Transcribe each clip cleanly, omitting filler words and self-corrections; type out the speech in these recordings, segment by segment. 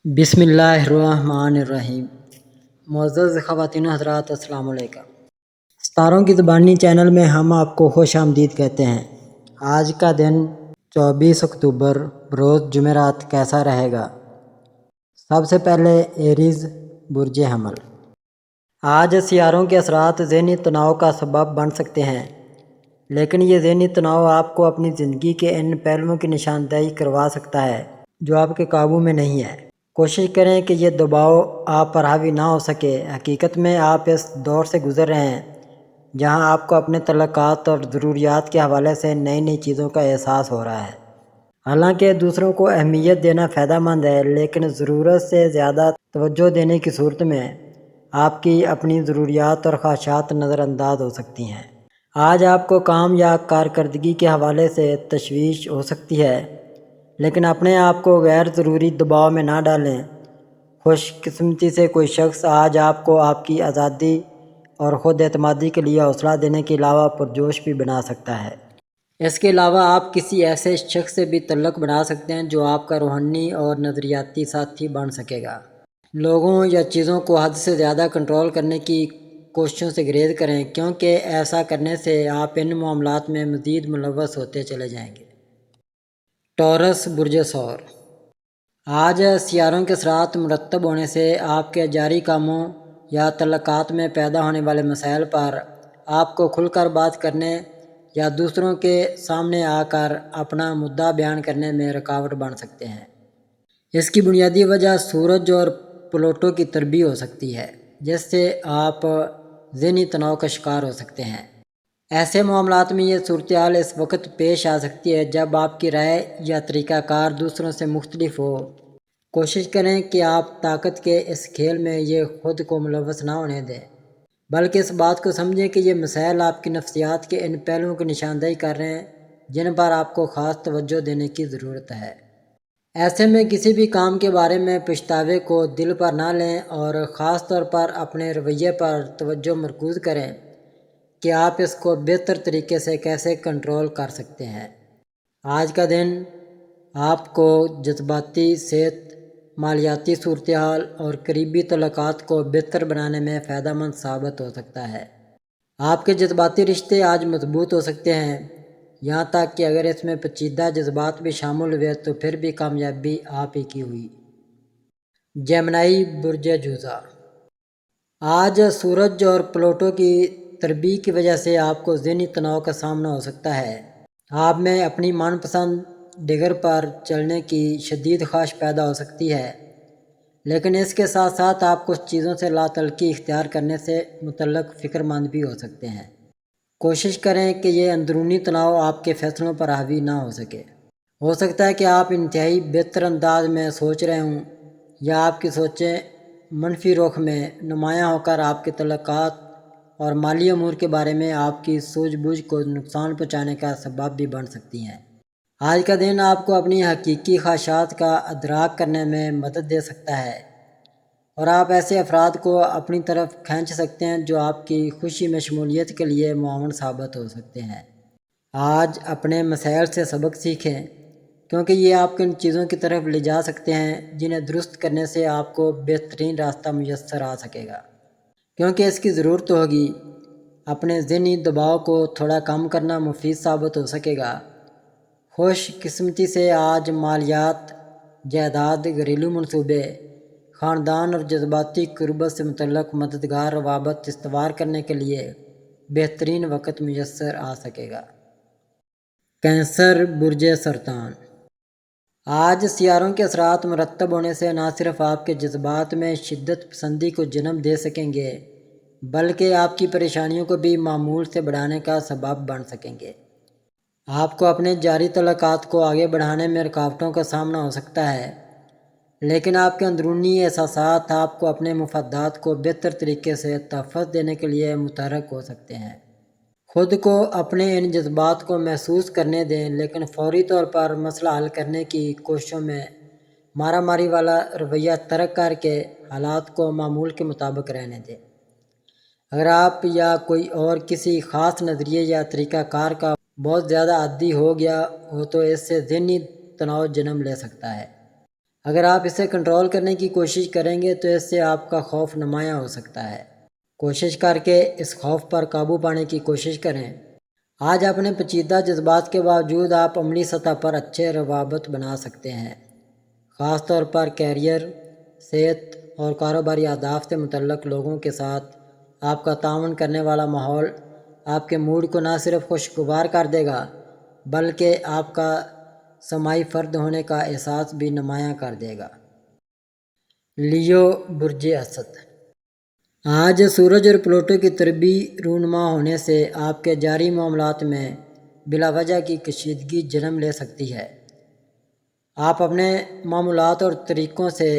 بسم اللہ الرحمن الرحیم۔ معزز خواتین و حضرات، السلام علیکم۔ ستاروں کی زبانی چینل میں ہم آپ کو خوش آمدید کہتے ہیں۔ آج کا دن 24 اکتوبر روز جمعرات کیسا رہے گا؟ سب سے پہلے ایریز برج حمل۔ آج سیاروں کے اثرات ذہنی تناؤ کا سبب بن سکتے ہیں، لیکن یہ ذہنی تناؤ آپ کو اپنی زندگی کے ان پہلوؤں کی نشاندہی کروا سکتا ہے جو آپ کے قابو میں نہیں ہے۔ کوشش کریں کہ یہ دباؤ آپ پر حاوی نہ ہو سکے۔ حقیقت میں آپ اس دور سے گزر رہے ہیں جہاں آپ کو اپنے تعلقات اور ضروریات کے حوالے سے نئی نئی چیزوں کا احساس ہو رہا ہے۔ حالانکہ دوسروں کو اہمیت دینا فائدہ مند ہے، لیکن ضرورت سے زیادہ توجہ دینے کی صورت میں آپ کی اپنی ضروریات اور خواہشات نظر انداز ہو سکتی ہیں۔ آج آپ کو کام یا کارکردگی کے حوالے سے تشویش ہو سکتی ہے، لیکن اپنے آپ کو غیر ضروری دباؤ میں نہ ڈالیں۔ خوش قسمتی سے کوئی شخص آج آپ کو آپ کی آزادی اور خود اعتمادی کے لیے حوصلہ دینے کے علاوہ پرجوش بھی بنا سکتا ہے۔ اس کے علاوہ آپ کسی ایسے شخص سے بھی تعلق بنا سکتے ہیں جو آپ کا روحانی اور نظریاتی ساتھی بن سکے گا۔ لوگوں یا چیزوں کو حد سے زیادہ کنٹرول کرنے کی کوششوں سے گریز کریں، کیونکہ ایسا کرنے سے آپ ان معاملات میں مزید ملوث ہوتے چلے جائیں گے۔ ٹورس برج ثور۔ آج سیاروں کے اثرات مرتب ہونے سے آپ کے جاری کاموں یا تعلقات میں پیدا ہونے والے مسائل پر آپ کو کھل کر بات کرنے یا دوسروں کے سامنے آ کر اپنا مدعا بیان کرنے میں رکاوٹ بن سکتے ہیں۔ اس کی بنیادی وجہ سورج اور پلوٹو کی طربی ہو سکتی ہے، جس سے آپ ذہنی تناؤ کا شکار ہو سکتے ہیں۔ ایسے معاملات میں یہ صورتحال اس وقت پیش آ سکتی ہے جب آپ کی رائے یا طریقہ کار دوسروں سے مختلف ہو۔ کوشش کریں کہ آپ طاقت کے اس کھیل میں یہ خود کو ملوث نہ ہونے دیں، بلکہ اس بات کو سمجھیں کہ یہ مسائل آپ کی نفسیات کے ان پہلوؤں کی نشاندہی کر رہے ہیں جن پر آپ کو خاص توجہ دینے کی ضرورت ہے۔ ایسے میں کسی بھی کام کے بارے میں پچھتاوے کو دل پر نہ لیں اور خاص طور پر اپنے رویے پر توجہ مرکوز کریں کہ آپ اس کو بہتر طریقے سے کیسے کنٹرول کر سکتے ہیں۔ آج کا دن آپ کو جذباتی صحت، مالیاتی صورتحال اور قریبی تعلقات کو بہتر بنانے میں فائدہ مند ثابت ہو سکتا ہے۔ آپ کے جذباتی رشتے آج مضبوط ہو سکتے ہیں، یہاں تک کہ اگر اس میں پیچیدہ جذبات بھی شامل ہوئے تو پھر بھی کامیابی آپ ہی کی ہوئی۔ جیمنائی برج جوزا۔ آج سورج اور پلوٹو کی طربی کی وجہ سے آپ کو ذہنی تناؤ کا سامنا ہو سکتا ہے۔ آپ میں اپنی من پسند ڈگر پر چلنے کی شدید خواہش پیدا ہو سکتی ہے، لیکن اس کے ساتھ ساتھ آپ کچھ چیزوں سے لا تعلقی اختیار کرنے سے متعلق فکر مند بھی ہو سکتے ہیں۔ کوشش کریں کہ یہ اندرونی تناؤ آپ کے فیصلوں پر حاوی نہ ہو سکے۔ ہو سکتا ہے کہ آپ انتہائی بہتر انداز میں سوچ رہے ہوں یا آپ کی سوچیں منفی رخ میں نمایاں ہو کر آپ کے تعلقات اور مالی امور کے بارے میں آپ کی سوجھ بوجھ کو نقصان پہنچانے کا سبب بھی بن سکتی ہیں۔ آج کا دن آپ کو اپنی حقیقی خواہشات کا ادراک کرنے میں مدد دے سکتا ہے اور آپ ایسے افراد کو اپنی طرف کھینچ سکتے ہیں جو آپ کی خوشی میں شمولیت کے لیے معاون ثابت ہو سکتے ہیں۔ آج اپنے مسائل سے سبق سیکھیں، کیونکہ یہ آپ کو ان چیزوں کی طرف لے جا سکتے ہیں جنہیں درست کرنے سے آپ کو بہترین راستہ میسر آ سکے گا، کیونکہ اس کی ضرورت ہوگی۔ اپنے ذہنی دباؤ کو تھوڑا کم کرنا مفید ثابت ہو سکے گا۔ خوش قسمتی سے آج مالیات، جائیداد، گھریلو منصوبے، خاندان اور جذباتی قربت سے متعلق مددگار روابط استوار کرنے کے لیے بہترین وقت میسر آ سکے گا۔ کینسر برج سرطان۔ آج سیاروں کے اثرات مرتب ہونے سے نہ صرف آپ کے جذبات میں شدت پسندی کو جنم دے سکیں گے، بلکہ آپ کی پریشانیوں کو بھی معمول سے بڑھانے کا سبب بن سکیں گے۔ آپ کو اپنے جاری تعلقات کو آگے بڑھانے میں رکاوٹوں کا سامنا ہو سکتا ہے، لیکن آپ کے اندرونی احساسات آپ کو اپنے مفادات کو بہتر طریقے سے تحفظ دینے کے لیے متحرک ہو سکتے ہیں۔ خود کو اپنے ان جذبات کو محسوس کرنے دیں، لیکن فوری طور پر مسئلہ حل کرنے کی کوششوں میں مارا ماری والا رویہ ترک کر کے حالات کو معمول کے مطابق رہنے دیں۔ اگر آپ یا کوئی اور کسی خاص نظریے یا طریقہ کار کا بہت زیادہ عادی ہو گیا ہو تو اس سے ذہنی تناؤ جنم لے سکتا ہے۔ اگر آپ اسے کنٹرول کرنے کی کوشش کریں گے تو اس سے آپ کا خوف نمایاں ہو سکتا ہے۔ کوشش کر کے اس خوف پر قابو پانے کی کوشش کریں۔ آج اپنے پیچیدہ جذبات کے باوجود آپ عملی سطح پر اچھے روابط بنا سکتے ہیں، خاص طور پر کیریئر، صحت اور کاروباری اہداف سے متعلق لوگوں کے ساتھ آپ کا تعاون کرنے والا ماحول آپ کے موڈ کو نہ صرف خوشگوار کر دے گا بلکہ آپ کا سماجی فرد ہونے کا احساس بھی نمایاں کر دے گا۔ لیو برج اسد۔ آج سورج اور پلوٹو کی طربی رونما ہونے سے آپ کے جاری معاملات میں بلا وجہ کی کشیدگی جنم لے سکتی ہے۔ آپ اپنے معمولات اور طریقوں سے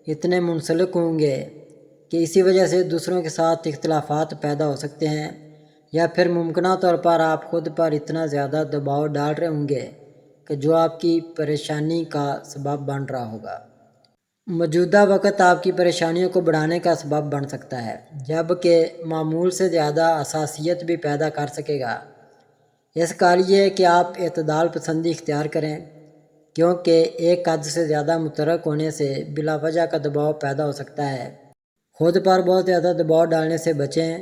اتنے منسلک ہوں گے کہ اسی وجہ سے دوسروں کے ساتھ اختلافات پیدا ہو سکتے ہیں، یا پھر ممکنہ طور پر آپ خود پر اتنا زیادہ دباؤ ڈال رہے ہوں گے کہ جو آپ کی پریشانی کا سبب بن رہا ہوگا۔ موجودہ وقت آپ کی پریشانیوں کو بڑھانے کا سبب بن سکتا ہے، جبکہ معمول سے زیادہ حساسیت بھی پیدا کر سکے گا۔ اس کا حل یہ ہے کہ آپ اعتدال پسندی اختیار کریں، کیونکہ ایک حد سے زیادہ متحرک ہونے سے بلا وجہ کا دباؤ پیدا ہو سکتا ہے۔ خود پر بہت زیادہ دباؤ ڈالنے سے بچیں،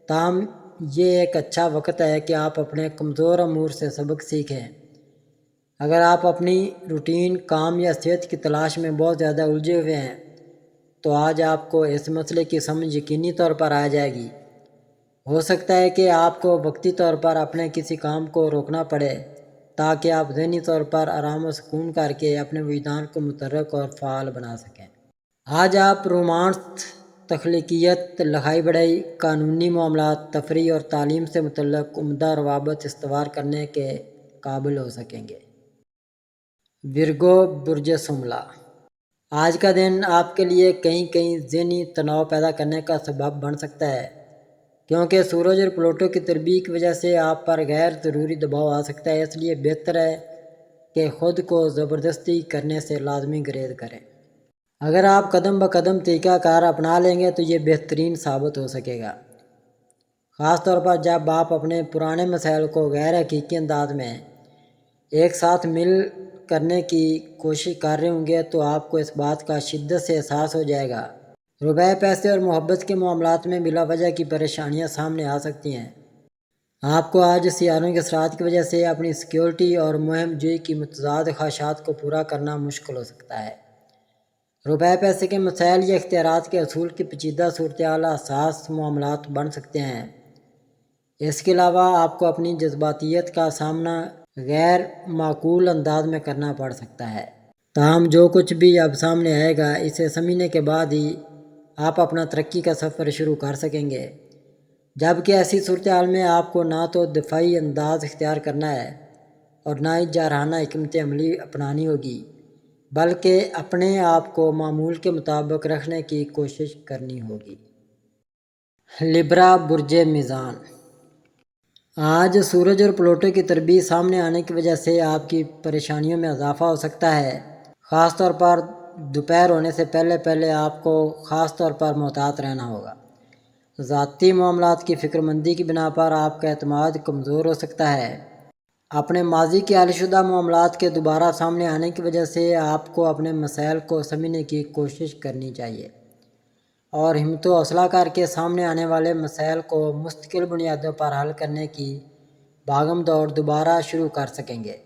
تاہم یہ ایک اچھا وقت ہے کہ آپ اپنے کمزور امور سے سبق سیکھیں۔ اگر آپ اپنی روٹین، کام یا صحت کی تلاش میں بہت زیادہ الجھے ہوئے ہیں تو آج آپ کو اس مسئلے کی سمجھ یقینی طور پر آ جائے گی۔ ہو سکتا ہے کہ آپ کو وقتی طور پر اپنے کسی کام کو روکنا پڑے تاکہ آپ ذہنی طور پر آرام و سکون کر کے اپنے وجدان کو متحرک اور فعال بنا سکیں۔ آج آپ رومانس، تخلیقیت، لکھائی پڑھائی، قانونی معاملات، تفریح اور تعلیم سے متعلق عمدہ روابط استوار کرنے کے قابل ہو سکیں گے۔ ورگو برج شملہ۔ آج کا دن آپ کے لیے کہیں ذہنی تناؤ پیدا کرنے کا سبب بن سکتا ہے، کیونکہ سورج اور پلوٹو کی تربیت کی وجہ سے آپ پر غیر ضروری دباؤ آ سکتا ہے۔ اس لیے بہتر ہے کہ خود کو زبردستی کرنے سے لازمی گریز کریں۔ اگر آپ قدم بقدم طریقہ کار اپنا لیں گے تو یہ بہترین ثابت ہو سکے گا، خاص طور پر جب آپ اپنے پرانے مسائل کو غیر حقیقی انداز میں ایک ساتھ مل کرنے کی کوشش کر رہے ہوں گے تو آپ کو اس بات کا شدت سے احساس ہو جائے گا۔ روپے، پیسے اور محبت کے معاملات میں بلا وجہ کی پریشانیاں سامنے آ سکتی ہیں۔ آپ کو آج سیاروں کے اثرات کی وجہ سے اپنی سیکیورٹی اور مہم جوئی کی متضاد خواہشات کو پورا کرنا مشکل ہو سکتا ہے۔ روپے پیسے کے مسائل یا اختیارات کے حصول کی پیچیدہ صورتحال حساس معاملات بن سکتے ہیں۔ اس کے علاوہ آپ کو اپنی جذباتیت کا سامنا غیر معقول انداز میں کرنا پڑ سکتا ہے، تاہم جو کچھ بھی اب سامنے آئے گا اسے سمجھنے کے بعد ہی آپ اپنا ترقی کا سفر شروع کر سکیں گے، جبکہ ایسی صورتحال میں آپ کو نہ تو دفاعی انداز اختیار کرنا ہے اور نہ ہی جارحانہ حکمت عملی اپنانی ہوگی، بلکہ اپنے آپ کو معمول کے مطابق رکھنے کی کوشش کرنی ہوگی۔ لبرا برج میزان۔ آج سورج اور پلوٹو کی تربیت سامنے آنے کی وجہ سے آپ کی پریشانیوں میں اضافہ ہو سکتا ہے، خاص طور پر دوپہر ہونے سے پہلے آپ کو خاص طور پر محتاط رہنا ہوگا۔ ذاتی معاملات کی فکر مندی کی بنا پر آپ کا اعتماد کمزور ہو سکتا ہے۔ اپنے ماضی کے حل شدہ معاملات کے دوبارہ سامنے آنے کی وجہ سے آپ کو اپنے مسائل کو سمجھنے کی کوشش کرنی چاہیے اور ہمت و حوصلہ کر کے سامنے آنے والے مسائل کو مستقل بنیادوں پر حل کرنے کی بھاگم دوڑ دوبارہ شروع کر سکیں گے،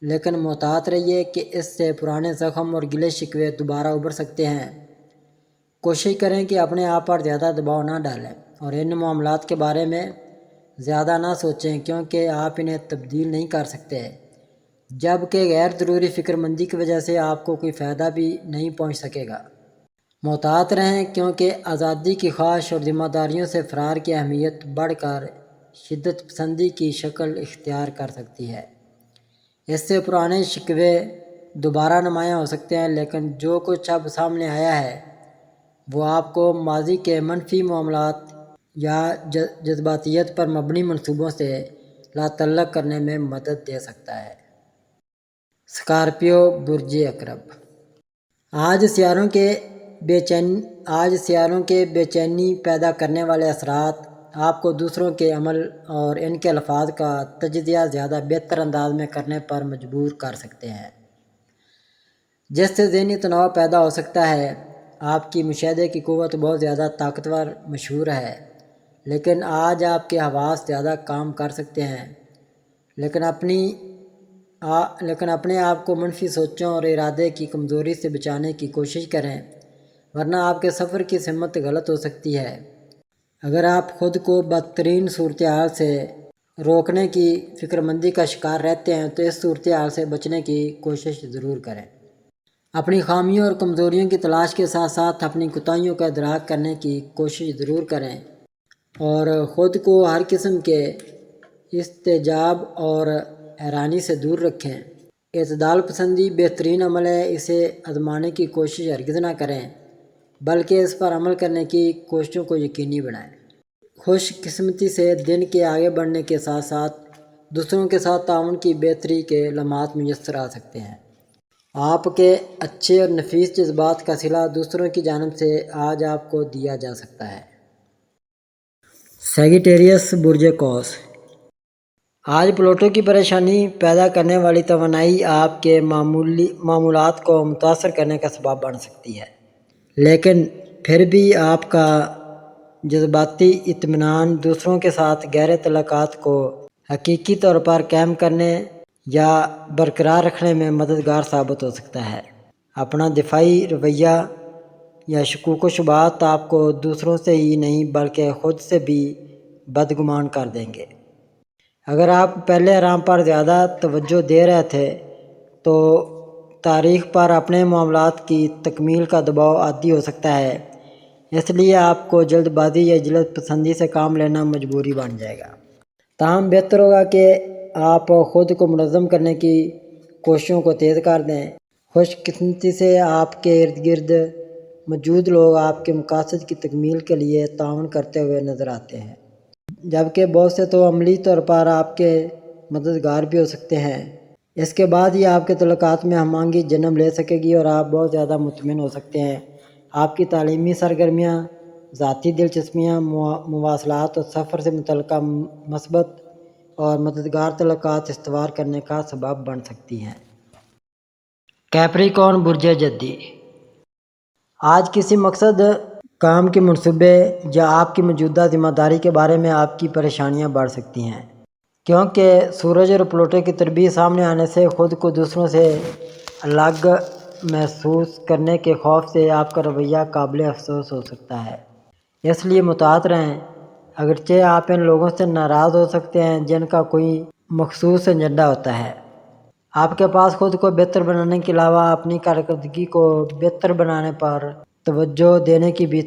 لیکن محتاط رہیے کہ اس سے پرانے زخم اور گلے شکوے دوبارہ ابھر سکتے ہیں۔ کوشش کریں کہ اپنے آپ پر زیادہ دباؤ نہ ڈالیں اور ان معاملات کے بارے میں زیادہ نہ سوچیں، کیونکہ آپ انہیں تبدیل نہیں کر سکتے، جبکہ غیر ضروری فکر مندی کی وجہ سے آپ کو کوئی فائدہ بھی نہیں پہنچ سکے گا۔ محتاط رہیں، کیونکہ آزادی کی خواہش اور ذمہ داریوں سے فرار کی اہمیت بڑھ کر شدت پسندی کی شکل اختیار کر سکتی ہے۔ اس سے پرانے شکوے دوبارہ نمایاں ہو سکتے ہیں، لیکن جو کچھ اب سامنے آیا ہے وہ آپ کو ماضی کے منفی معاملات یا جذباتیت پر مبنی منصوبوں سے لا تعلق کرنے میں مدد دے سکتا ہے۔ اسکارپیو برج عقرب۔ آج سیاروں کے بے چینی پیدا کرنے والے اثرات آپ کو دوسروں کے عمل اور ان کے الفاظ کا تجزیہ زیادہ بہتر انداز میں کرنے پر مجبور کر سکتے ہیں۔ جس سے ذہنی تناؤ پیدا ہو سکتا ہے۔ آپ کی مشاہدے کی قوت بہت زیادہ طاقتور مشہور ہے، لیکن آج آپ کے حواس زیادہ کام کر سکتے ہیں، لیکن اپنے آپ کو منفی سوچوں اور ارادے کی کمزوری سے بچانے کی کوشش کریں، ورنہ آپ کے سفر کی سمت غلط ہو سکتی ہے۔ اگر آپ خود کو بدترین صورتحال سے روکنے کی فکر مندی کا شکار رہتے ہیں تو اس صورتحال سے بچنے کی کوشش ضرور کریں۔ اپنی خامیوں اور کمزوریوں کی تلاش کے ساتھ ساتھ اپنی کوتاہیوں کا ادراک کرنے کی کوشش ضرور کریں اور خود کو ہر قسم کے استعجاب اور حیرانی سے دور رکھیں۔ اعتدال پسندی بہترین عمل ہے، اسے آزمانے کی کوشش ہرگز نہ کریں، بلکہ اس پر عمل کرنے کی کوششوں کو یقینی بنائیں۔ خوش قسمتی سے دن کے آگے بڑھنے کے ساتھ ساتھ دوسروں کے ساتھ تعاون کی بہتری کے لمحات میسر آ سکتے ہیں۔ آپ کے اچھے اور نفیس جذبات کا صلہ دوسروں کی جانب سے آج آپ کو دیا جا سکتا ہے۔ سیجیٹیریس برج قوس۔ آج پلوٹو کی پریشانی پیدا کرنے والی توانائی آپ کے معمولات کو متاثر کرنے کا سبب بن سکتی ہے، لیکن پھر بھی آپ کا جذباتی اطمینان دوسروں کے ساتھ گہرے تعلقات کو حقیقی طور پر قائم کرنے یا برقرار رکھنے میں مددگار ثابت ہو سکتا ہے۔ اپنا دفاعی رویہ یا شکوک و شبہات آپ کو دوسروں سے ہی نہیں بلکہ خود سے بھی بدگمان کر دیں گے۔ اگر آپ پہلے آرام پر زیادہ توجہ دے رہے تھے تو تاریخ پر اپنے معاملات کی تکمیل کا دباؤ عادی ہو سکتا ہے، اس لیے آپ کو جلد بازی یا جلد پسندی سے کام لینا مجبوری بن جائے گا۔ تاہم بہتر ہوگا کہ آپ خود کو منظم کرنے کی کوششوں کو تیز کر دیں۔ خوش قسمتی سے آپ کے ارد گرد موجود لوگ آپ کے مقاصد کی تکمیل کے لیے تعاون کرتے ہوئے نظر آتے ہیں، جبکہ بہت سے تو عملی طور پر آپ کے مددگار بھی ہو سکتے ہیں۔ اس کے بعد ہی آپ کے تعلقات میں ہم آہنگی جنم لے سکے گی اور آپ بہت زیادہ مطمئن ہو سکتے ہیں۔ آپ کی تعلیمی سرگرمیاں، ذاتی دلچسپیاں، مواصلات اور سفر سے متعلقہ مثبت اور مددگار تعلقات استوار کرنے کا سبب بن سکتی ہیں۔ کیپریکارن برج جدی۔ آج کسی مقصد، کام کے منصوبے یا آپ کی موجودہ ذمہ داری کے بارے میں آپ کی پریشانیاں بڑھ سکتی ہیں، کیونکہ سورج اور پلوٹو کی تربیت سامنے آنے سے خود کو دوسروں سے الگ محسوس کرنے کے خوف سے آپ کا رویہ قابل افسوس ہو سکتا ہے۔ اس لیے محتاط رہیں، اگرچہ آپ ان لوگوں سے ناراض ہو سکتے ہیں جن کا کوئی مخصوص ایجنڈا ہوتا ہے۔ آپ کے پاس خود کو بہتر بنانے کے علاوہ اپنی کارکردگی کو بہتر بنانے پر توجہ دینے کی بھی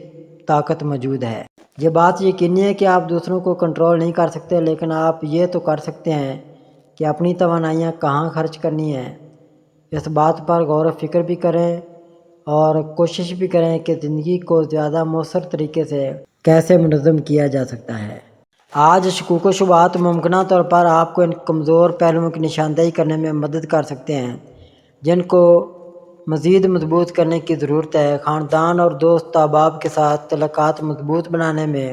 طاقت موجود ہے۔ یہ بات یقینی ہے کہ آپ دوسروں کو کنٹرول نہیں کر سکتے، لیکن آپ یہ تو کر سکتے ہیں کہ اپنی توانائیاں کہاں خرچ کرنی ہیں، اس بات پر غور و فکر بھی کریں اور کوشش بھی کریں کہ زندگی کو زیادہ مؤثر طریقے سے کیسے منظم کیا جا سکتا ہے۔ آج شکوک و شبہات ممکنہ طور پر آپ کو ان کمزور پہلوؤں کی نشاندہی کرنے میں مدد کر سکتے ہیں جن کو مزید مضبوط کرنے کی ضرورت ہے۔ خاندان اور دوست احباب کے ساتھ تعلقات مضبوط بنانے میں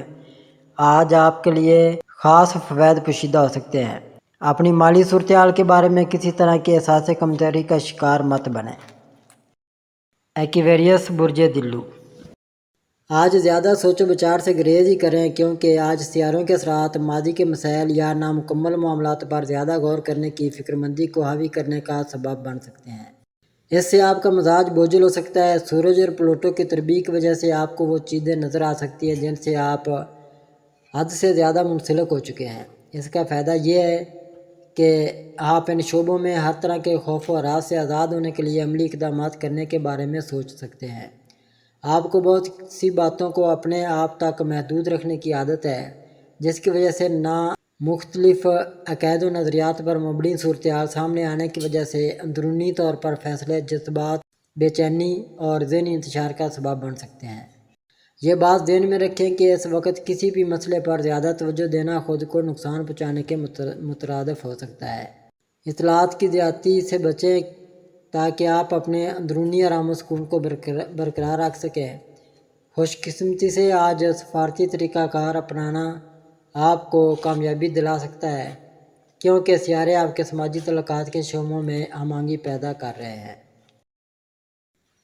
آج آپ کے لیے خاص فوائد پوشیدہ ہو سکتے ہیں۔ اپنی مالی صورتحال کے بارے میں کسی طرح کے احساس کمتری کا شکار مت بنیں۔ ایکویریس برج دلو۔ آج زیادہ سوچ و بچار سے گریز ہی کریں، کیونکہ آج سیاروں کے اثرات ماضی کے مسائل یا نامکمل معاملات پر زیادہ غور کرنے کی فکر مندی کو حاوی کرنے کا سبب بن سکتے ہیں۔ اس سے آپ کا مزاج بوجھل ہو سکتا ہے۔ سورج اور پلوٹو کی تربیت کی وجہ سے آپ کو وہ چیزیں نظر آ سکتی ہیں جن سے آپ حد سے زیادہ منسلک ہو چکے ہیں۔ اس کا فائدہ یہ ہے کہ آپ ان شعبوں میں ہر طرح کے خوف و ہراس سے آزاد ہونے کے لیے عملی اقدامات کرنے کے بارے میں سوچ سکتے ہیں۔ آپ کو بہت سی باتوں کو اپنے آپ تک محدود رکھنے کی عادت ہے، جس کی وجہ سے مختلف عقائد و نظریات پر مبنی صورتحال سامنے آنے کی وجہ سے اندرونی طور پر فیصلے، جذبات، بے چینی اور ذہنی انتشار کا سبب بن سکتے ہیں۔ یہ بات ذہن میں رکھیں کہ اس وقت کسی بھی مسئلے پر زیادہ توجہ دینا خود کو نقصان پہنچانے کے مترادف ہو سکتا ہے۔ اطلاعات کی زیادتی سے بچیں تاکہ آپ اپنے اندرونی آرام و سکون کو برقرار رکھ سکیں۔ خوش قسمتی سے آج سفارتی طریقہ کار اپنانا آپ کو کامیابی دلا سکتا ہے، کیونکہ سیارے آپ کے سماجی تعلقات کے شعبوں میں ہم آہنگی پیدا کر رہے ہیں۔